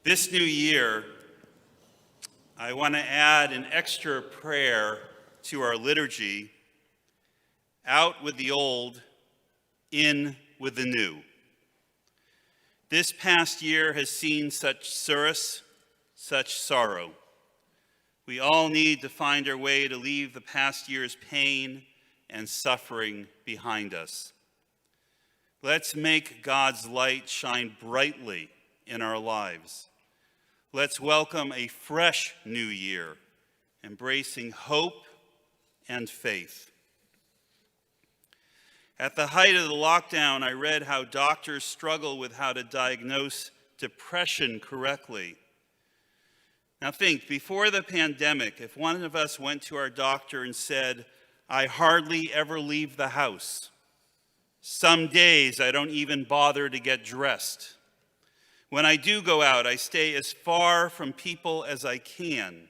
This new year, I want to add an extra prayer to our liturgy, out with the old, in with the new. This past year has seen such sorrows, such sorrow. We all need to find our way to leave the past year's pain and suffering behind us. Let's make God's light shine brightly in our lives. Let's welcome a fresh new year, embracing hope and faith. At the height of the lockdown, I read how doctors struggle with how to diagnose depression correctly. Now think, before the pandemic, if one of us went to our doctor and said, "I hardly ever leave the house. Some days I don't even bother to get dressed. When I do go out, I stay as far from people as I can.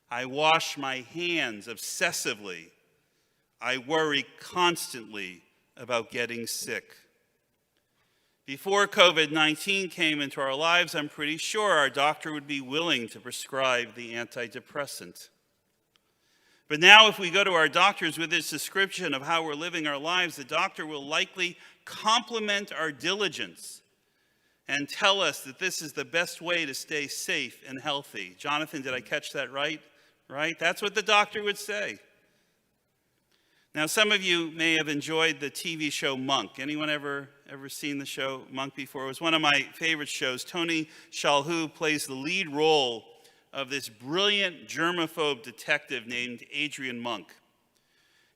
I wash my hands obsessively. I worry constantly about getting sick." Before COVID-19 came into our lives, I'm pretty sure our doctor would be willing to prescribe the antidepressant. But now if we go to our doctors with this description of how we're living our lives, the doctor will likely compliment our diligence and tell us that this is the best way to stay safe and healthy. Jonathan, did I catch that right? Right? That's what the doctor would say. Now, some of you may have enjoyed the TV show Monk. Anyone ever seen the show Monk before? It was one of my favorite shows. Tony Shalhoub plays the lead role of this brilliant germaphobe detective named Adrian Monk.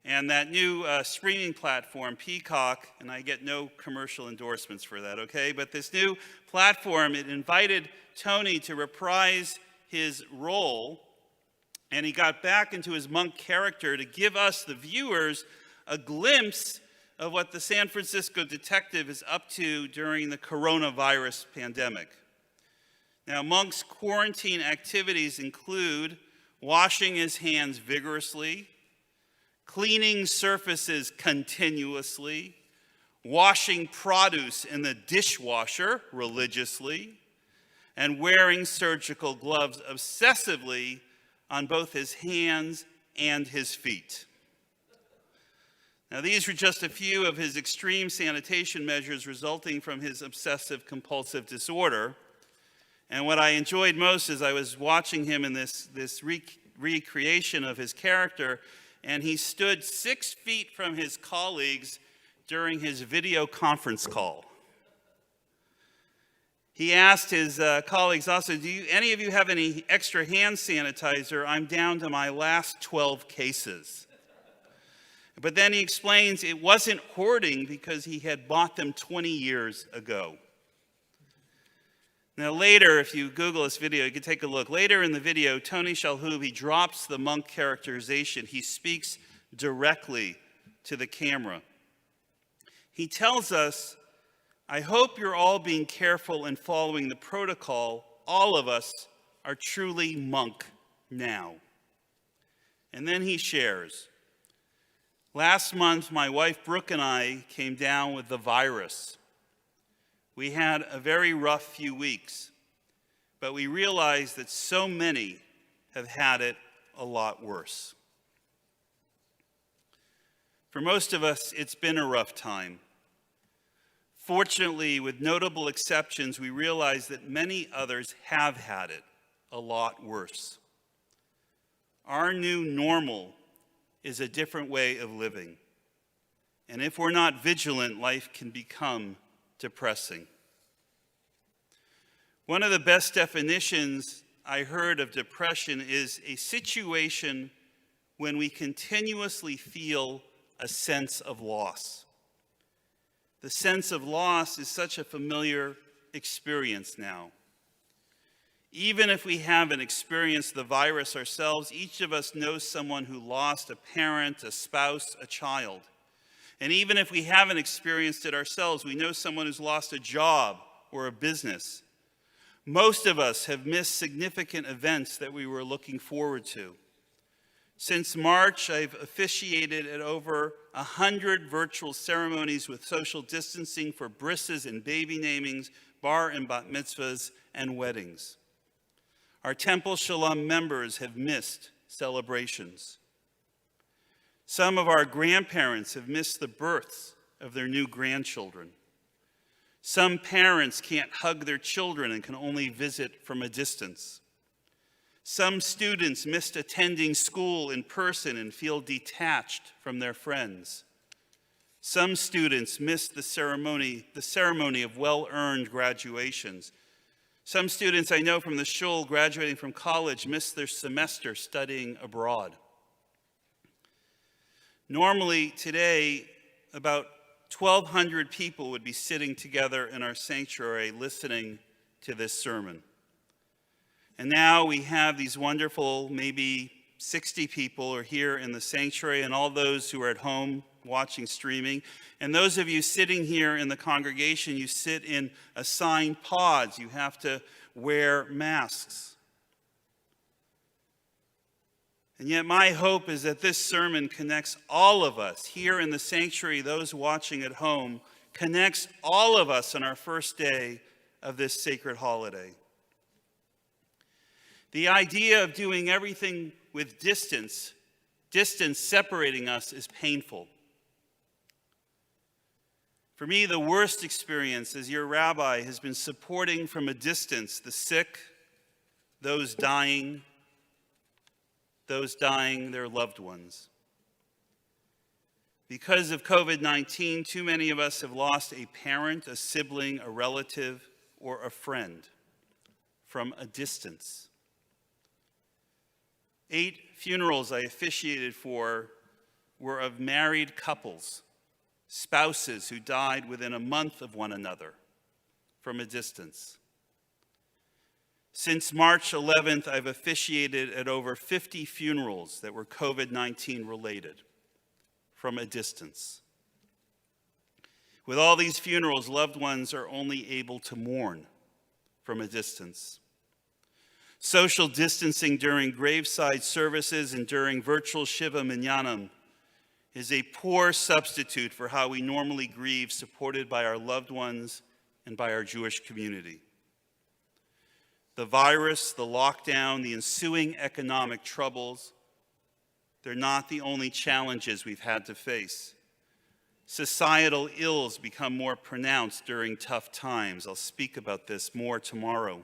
And that new streaming platform, Peacock, and I get no commercial endorsements for that, okay? But this new platform, it invited Tony to reprise his role, and he got back into his monk character to give us, the viewers, a glimpse of what the San Francisco detective is up to during the coronavirus pandemic. Now, Monk's quarantine activities include washing his hands vigorously, cleaning surfaces continuously, washing produce in the dishwasher religiously, and wearing surgical gloves obsessively on both his hands and his feet. Now, these were just a few of his extreme sanitation measures resulting from his obsessive compulsive disorder. And what I enjoyed most is I was watching him in this recreation of his character, and he stood 6 feet from his colleagues during his video conference call. He asked his colleagues also, "Do any of you have any extra hand sanitizer? I'm down to my last 12 cases." But then he explains it wasn't hoarding because he had bought them 20 years ago. Now later, if you Google this video, you can take a look. Later in the video, Tony Shalhoub, he drops the monk characterization. He speaks directly to the camera. He tells us, "I hope you're all being careful and following the protocol. All of us are truly monk now." And then he shares, "Last month, my wife Brooke and I came down with the virus. We had a very rough few weeks, but we realized that so many have had it a lot worse." For most of us, it's been a rough time. Fortunately, with notable exceptions, we realize that many others have had it a lot worse. Our new normal is a different way of living. And if we're not vigilant, life can become depressing. One of the best definitions I heard of depression is a situation when we continuously feel a sense of loss. The sense of loss is such a familiar experience now. Even if we haven't experienced the virus ourselves, each of us knows someone who lost a parent, a spouse, a child. And even if we haven't experienced it ourselves, we know someone who's lost a job or a business. Most of us have missed significant events that we were looking forward to. Since March, I've officiated at over 100 virtual ceremonies with social distancing for brisses and baby namings, bar and bat mitzvahs, and weddings. Our Temple Sholom members have missed celebrations. Some of our grandparents have missed the births of their new grandchildren. Some parents can't hug their children and can only visit from a distance. Some students missed attending school in person and feel detached from their friends. Some students missed the ceremony of well-earned graduations. Some students I know from the shul graduating from college missed their semester studying abroad. Normally today, about 1,200 people would be sitting together in our sanctuary listening to this sermon. And now we have these wonderful, maybe 60 people are here in the sanctuary, and all those who are at home watching streaming. And those of you sitting here in the congregation, you sit in assigned pods. You have to wear masks. And yet my hope is that this sermon connects all of us here in the sanctuary, those watching at home, connects all of us on our first day of this sacred holiday. The idea of doing everything with distance separating us, is painful. For me, the worst experience as your rabbi has been supporting from a distance the sick, those dying their loved ones. Because of COVID-19, too many of us have lost a parent, a sibling, a relative, or a friend from a distance. 8 funerals I officiated for were of married couples, spouses who died within a month of one another from a distance. Since March 11th, I've officiated at over 50 funerals that were COVID-19 related from a distance. With all these funerals, loved ones are only able to mourn from a distance. Social distancing during graveside services and during virtual Shiva Minyanim is a poor substitute for how we normally grieve, supported by our loved ones and by our Jewish community. The virus, the lockdown, the ensuing economic troubles, they're not the only challenges we've had to face. Societal ills become more pronounced during tough times. I'll speak about this more tomorrow.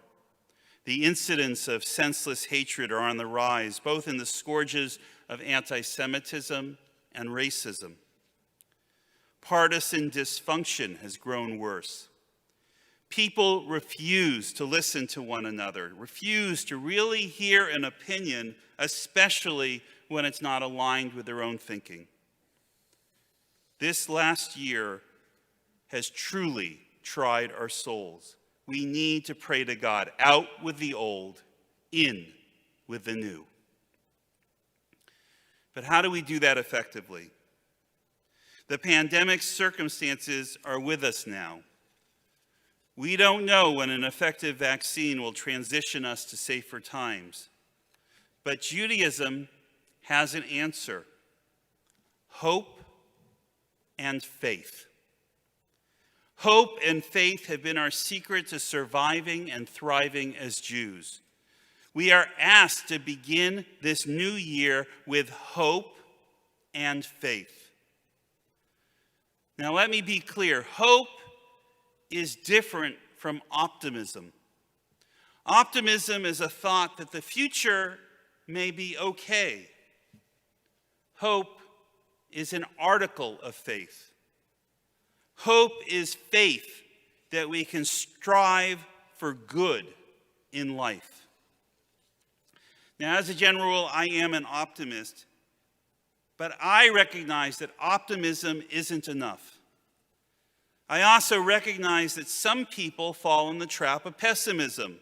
The incidents of senseless hatred are on the rise, both in the scourges of anti-Semitism and racism. Partisan dysfunction has grown worse. People refuse to listen to one another, refuse to really hear an opinion, especially when it's not aligned with their own thinking. This last year has truly tried our souls. We need to pray to God, out with the old, in with the new. But how do we do that effectively? The pandemic circumstances are with us now. We don't know when an effective vaccine will transition us to safer times. But Judaism has an answer: hope and faith. Hope and faith have been our secret to surviving and thriving as Jews. We are asked to begin this new year with hope and faith. Now, let me be clear. Hope is different from optimism. Optimism is a thought that the future may be okay. Hope is an article of faith. Hope is faith that we can strive for good in life. Now, as a general rule, I am an optimist, but I recognize that optimism isn't enough. I also recognize that some people fall in the trap of pessimism,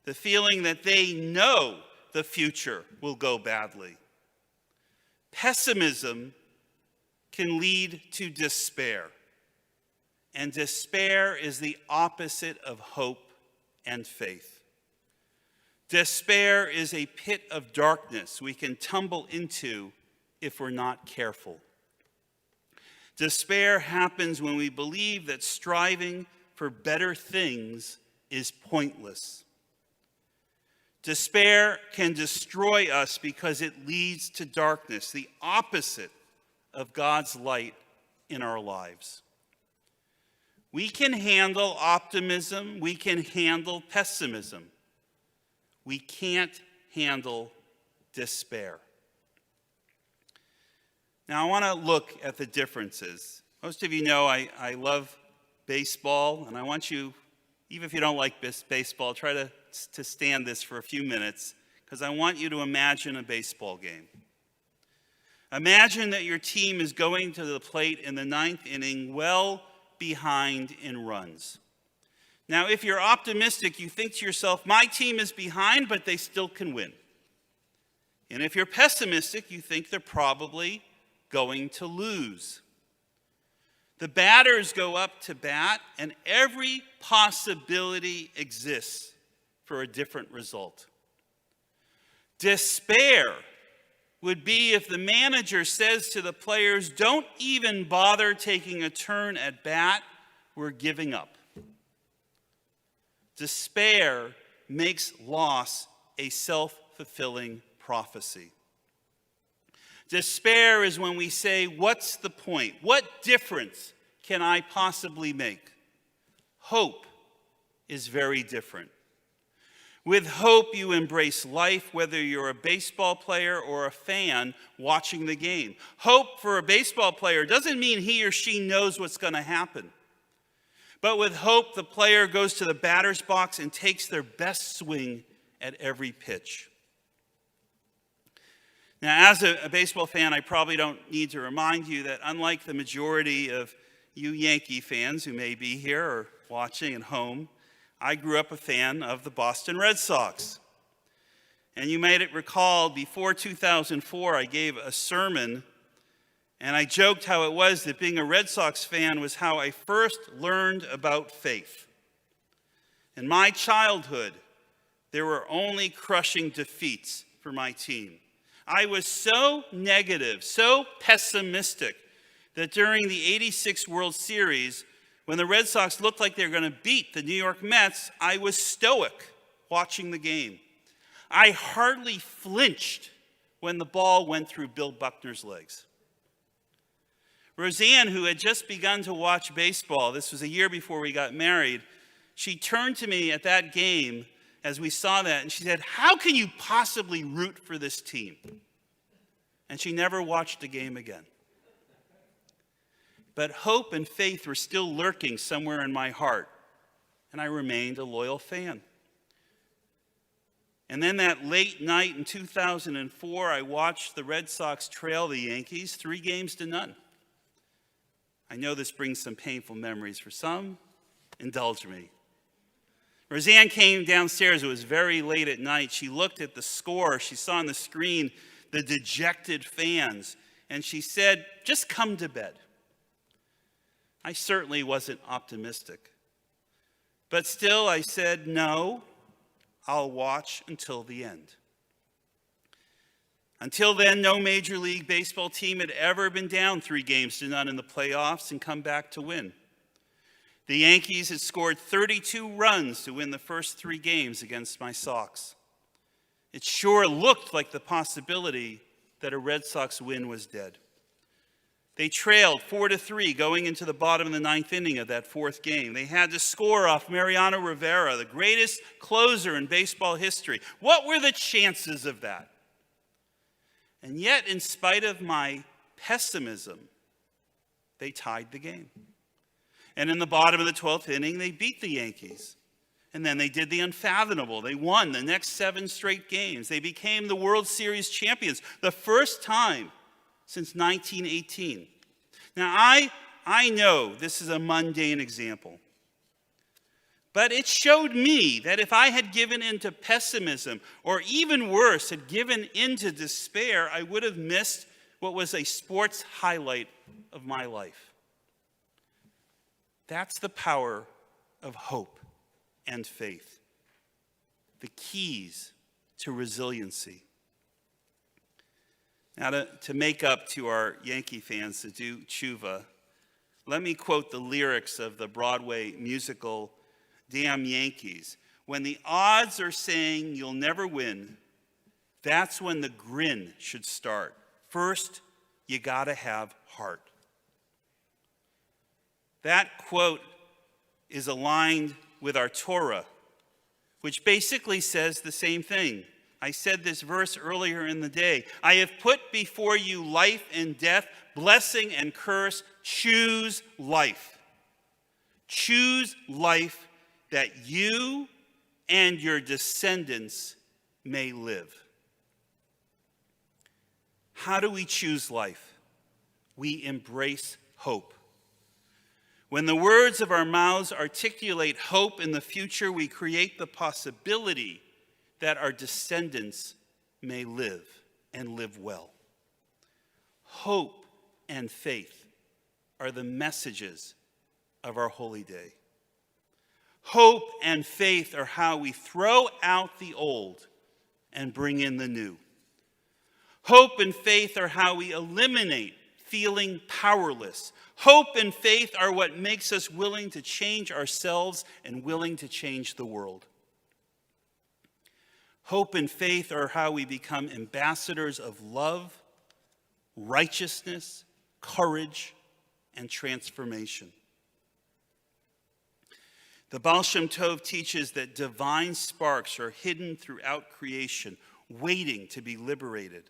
the feeling that they know the future will go badly. Pessimism can lead to despair. And despair is the opposite of hope and faith. Despair is a pit of darkness we can tumble into if we're not careful. Despair happens when we believe that striving for better things is pointless. Despair can destroy us because it leads to darkness, the opposite of God's light in our lives. We can handle optimism, we can handle pessimism. We can't handle despair. Now, I want to look at the differences. Most of you know I love baseball, and I want you, even if you don't like baseball, try to stand this for a few minutes, because I want you to imagine a baseball game. Imagine that your team is going to the plate in the ninth inning, well behind in runs. Now, if you're optimistic, you think to yourself, my team is behind, but they still can win. And if you're pessimistic, you think they're probably going to lose. The batters go up to bat, and every possibility exists for a different result. Despair would be if the manager says to the players, don't even bother taking a turn at bat, we're giving up. Despair makes loss a self-fulfilling prophecy. Despair is when we say, what's the point? What difference can I possibly make? Hope is very different. With hope, you embrace life, whether you're a baseball player or a fan watching the game. Hope for a baseball player doesn't mean he or she knows what's going to happen. But with hope, the player goes to the batter's box and takes their best swing at every pitch. Now, as a baseball fan, I probably don't need to remind you that unlike the majority of you Yankee fans who may be here or watching at home, I grew up a fan of the Boston Red Sox. And you might recall, before 2004, I gave a sermon, and I joked how it was that being a Red Sox fan was how I first learned about faith. In my childhood, there were only crushing defeats for my team. I was so negative, so pessimistic, that during the '86 World Series, when the Red Sox looked like they were going to beat the New York Mets, I was stoic watching the game. I hardly flinched when the ball went through Bill Buckner's legs. Roseanne, who had just begun to watch baseball, this was a year before we got married, she turned to me at that game as we saw that, and she said, how can you possibly root for this team? And she never watched the game again. But hope and faith were still lurking somewhere in my heart, and I remained a loyal fan. And then that late night in 2004, I watched the Red Sox trail the Yankees 3-0. I know this brings some painful memories for some. Indulge me. Roseanne came downstairs. It was very late at night. She looked at the score. She saw on the screen the dejected fans, and she said, just come to bed. I certainly wasn't optimistic. But still, I said, no, I'll watch until the end. Until then, no Major League Baseball team had ever been down 3-0 in the playoffs and come back to win. The Yankees had scored 32 runs to win the first 3 games against my Sox. It sure looked like the possibility that a Red Sox win was dead. They trailed 4-3 going into the bottom of the 9th inning of that 4th game. They had to score off Mariano Rivera, the greatest closer in baseball history. What were the chances of that? And yet, in spite of my pessimism, they tied the game. And in the bottom of the 12th inning, they beat the Yankees. And then they did the unfathomable. They won the next 7 straight games. They became the World Series champions, the first time since 1918. Now, I know this is a mundane example, but it showed me that if I had given into pessimism, or even worse, had given into despair, I would have missed what was a sports highlight of my life. That's the power of hope and faith, the keys to resiliency. Now, to make up to our Yankee fans to do tshuva, Let me quote the lyrics of the Broadway musical Damn Yankees. When the odds are saying you'll never win, that's when the grin should start. First, you gotta have heart. That quote is aligned with our Torah, which basically says the same thing. I said this verse earlier in the day. I have put before you life and death, blessing and curse. Choose life. Choose life that you and your descendants may live. How do we choose life? We embrace hope. When the words of our mouths articulate hope in the future, we create the possibility that our descendants may live and live well. Hope and faith are the messages of our holy day. Hope and faith are how we throw out the old and bring in the new. Hope and faith are how we eliminate feeling powerless. Hope and faith are what makes us willing to change ourselves and willing to change the world. Hope and faith are how we become ambassadors of love, righteousness, courage, and transformation. The Baal Shem Tov teaches that divine sparks are hidden throughout creation, waiting to be liberated.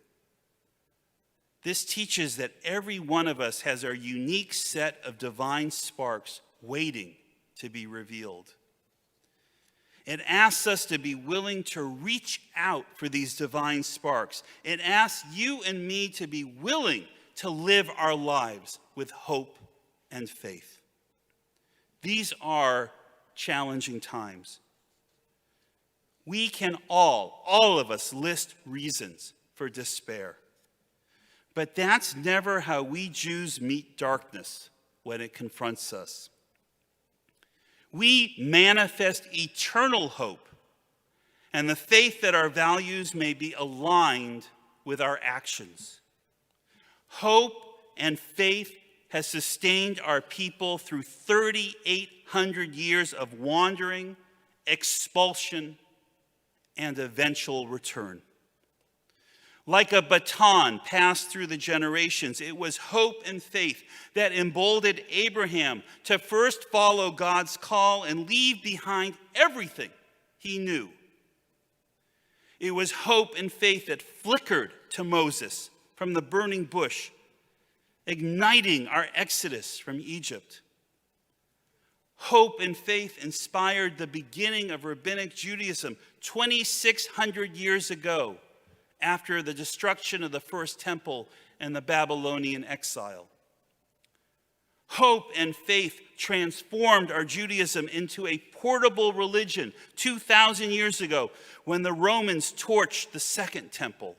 This teaches that every one of us has our unique set of divine sparks waiting to be revealed. It asks us to be willing to reach out for these divine sparks. It asks you and me to be willing to live our lives with hope and faith. These are challenging times. We can all of us, list reasons for despair. But that's never how we Jews meet darkness when it confronts us. We manifest eternal hope and the faith that our values may be aligned with our actions. Hope and faith has sustained our people through 3,800 years of wandering, expulsion, and eventual return. Like a baton passed through the generations, it was hope and faith that emboldened Abraham to first follow God's call and leave behind everything he knew. It was hope and faith that flickered to Moses from the burning bush, igniting our exodus from Egypt. Hope and faith inspired the beginning of rabbinic Judaism 2,600 years ago, after the destruction of the first temple and the Babylonian exile. Hope and faith transformed our Judaism into a portable religion 2,000 years ago when the Romans torched the second temple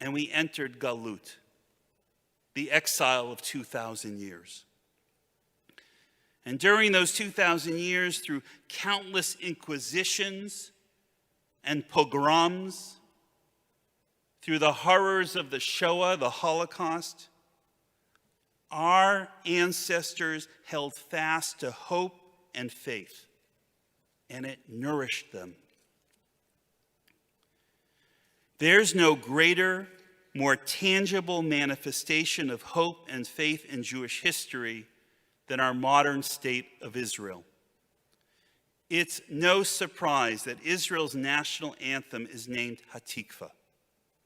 and we entered Galut, the exile of 2,000 years. And during those 2,000 years, through countless inquisitions and pogroms, through the horrors of the Shoah, the Holocaust, our ancestors held fast to hope and faith, and it nourished them. There's no greater, more tangible manifestation of hope and faith in Jewish history than our modern state of Israel. It's no surprise that Israel's national anthem is named Hatikva,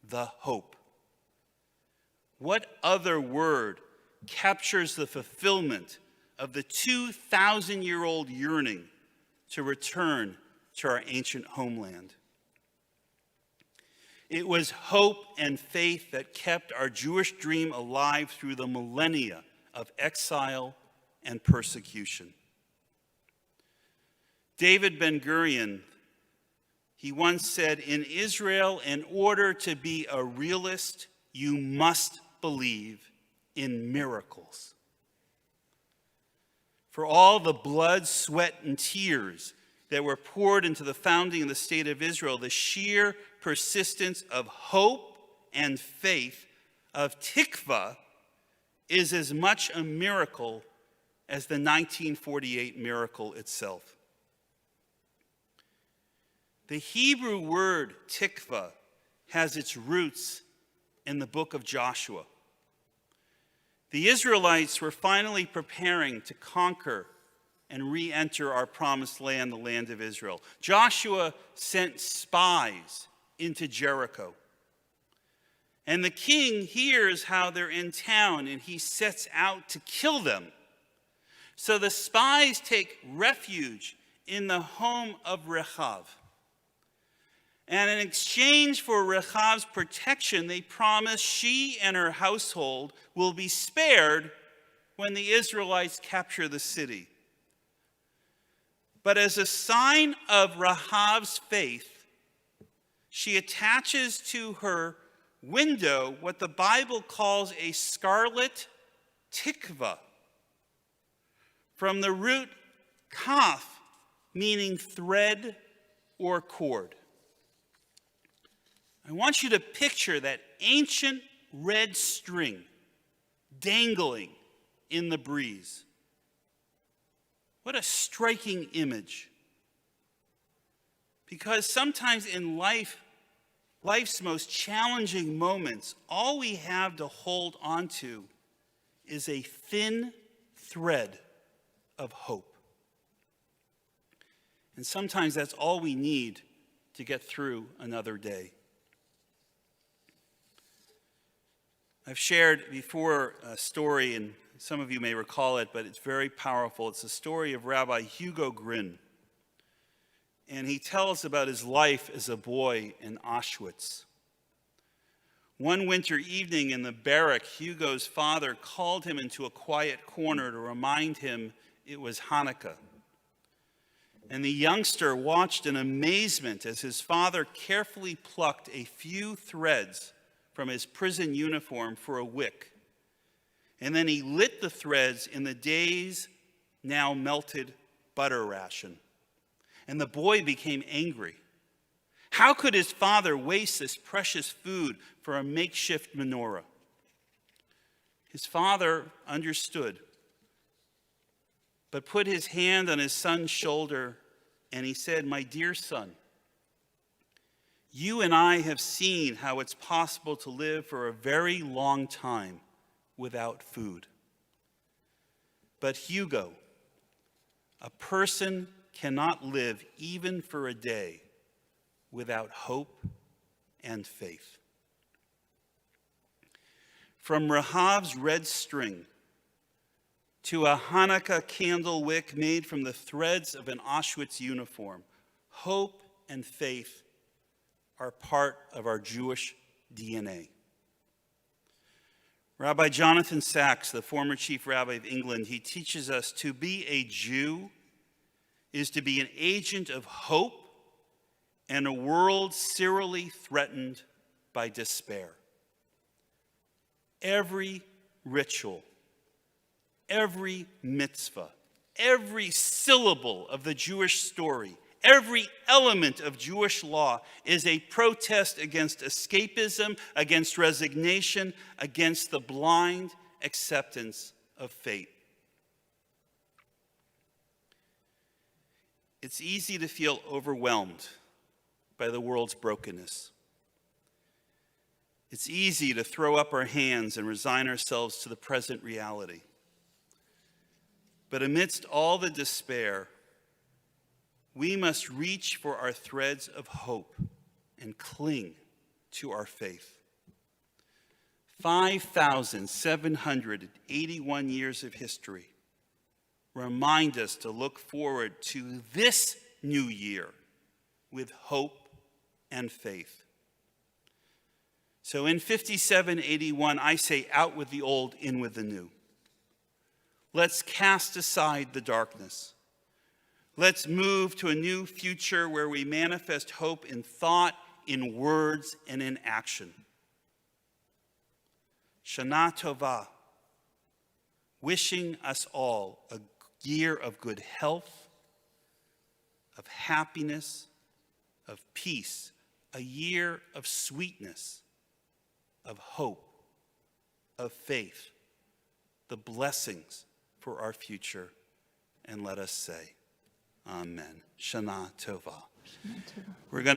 the hope. What other word captures the fulfillment of the 2,000-year-old yearning to return to our ancient homeland? It was hope and faith that kept our Jewish dream alive through the millennia of exile and persecution. David Ben-Gurion, he once said, "In Israel, in order to be a realist, you must believe in miracles." For all the blood, sweat, and tears that were poured into the founding of the state of Israel, the sheer persistence of hope and faith, of tikva, is as much a miracle as the 1948 miracle itself. The Hebrew word tikva has its roots in the book of Joshua. The Israelites were finally preparing to conquer and re-enter our promised land, the land of Israel. Joshua sent spies into Jericho. And the king hears how they're in town, and he sets out to kill them. So the spies take refuge in the home of Rechav. And in exchange for Rechav's protection, they promise she and her household will be spared when the Israelites capture the city. But as a sign of Rahav's faith, she attaches to her window what the Bible calls a scarlet tikva, from the root kaf, meaning thread or cord. I want you to picture that ancient red string dangling in the breeze. What a striking image. Because sometimes in life's most challenging moments, all we have to hold on to is a thin thread of hope. And sometimes that's all we need to get through another day. I've shared before a story, and some of you may recall it, but it's very powerful. It's the story of Rabbi Hugo Grin. And he tells about his life as a boy in Auschwitz. One winter evening in the barrack, Hugo's father called him into a quiet corner to remind him it was Hanukkah. And the youngster watched in amazement as his father carefully plucked a few threads from his prison uniform for a wick. And then he lit the threads in the day's now melted butter ration. And the boy became angry. How could his father waste this precious food for a makeshift menorah? His father understood, but put his hand on his son's shoulder and he said, "My dear son, you and I have seen how it's possible to live for a very long time without food. But Hugo, a person cannot live even for a day without hope and faith." From Rahav's red string to a Hanukkah candle wick made from the threads of an Auschwitz uniform, hope and faith are part of our Jewish DNA. Rabbi Jonathan Sacks, the former chief rabbi of England, he teaches us to be a Jew is to be an agent of hope in a world serially threatened by despair. Every ritual, every mitzvah, every syllable of the Jewish story, every element of Jewish law is a protest against escapism, against resignation, against the blind acceptance of fate. It's easy to feel overwhelmed by the world's brokenness. It's easy to throw up our hands and resign ourselves to the present reality. But amidst all the despair, we must reach for our threads of hope and cling to our faith. 5,781 years of history remind us to look forward to this new year with hope and faith. So in 5781, I say, out with the old, in with the new. Let's cast aside the darkness. Let's move to a new future where we manifest hope in thought, in words, and in action. Shana Tova, wishing us all a year of good health, of happiness, of peace, a year of sweetness, of hope, of faith, the blessings for our future. And let us say, Amen. Shana Tova. We're going